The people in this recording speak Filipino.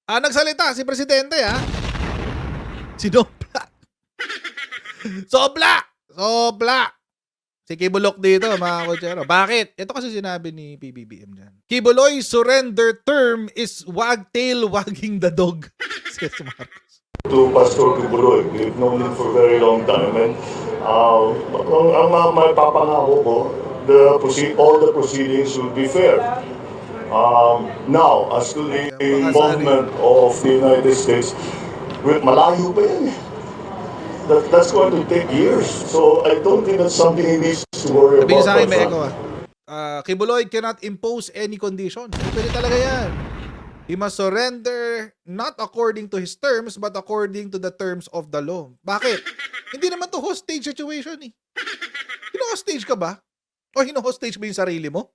Nagsalita si Presidente, Sinopla. Sobla! Sobla! Si Kibulok dito, mga kotsero. Bakit? Ito kasi sinabi ni PBBM dyan. Kibuloy surrender term is wagtail wagging the dog. Says Marcos. To Pastor Kibuloy, we've known him for a very long time, and may papangako ko, all the proceedings will be fair. Now, as to the involvement of the United States, malayo pa yan. That's going to take years. So I don't think that's something he needs to worry about. Sabihin sa akin, may echo Kibuloy cannot impose any condition. Pwede talaga yan. He must surrender not according to his terms but according to the terms of the law. Bakit? Hindi naman to hostage situation eh. Hino-hostage ka ba? O hino-hostage mo yung sarili mo?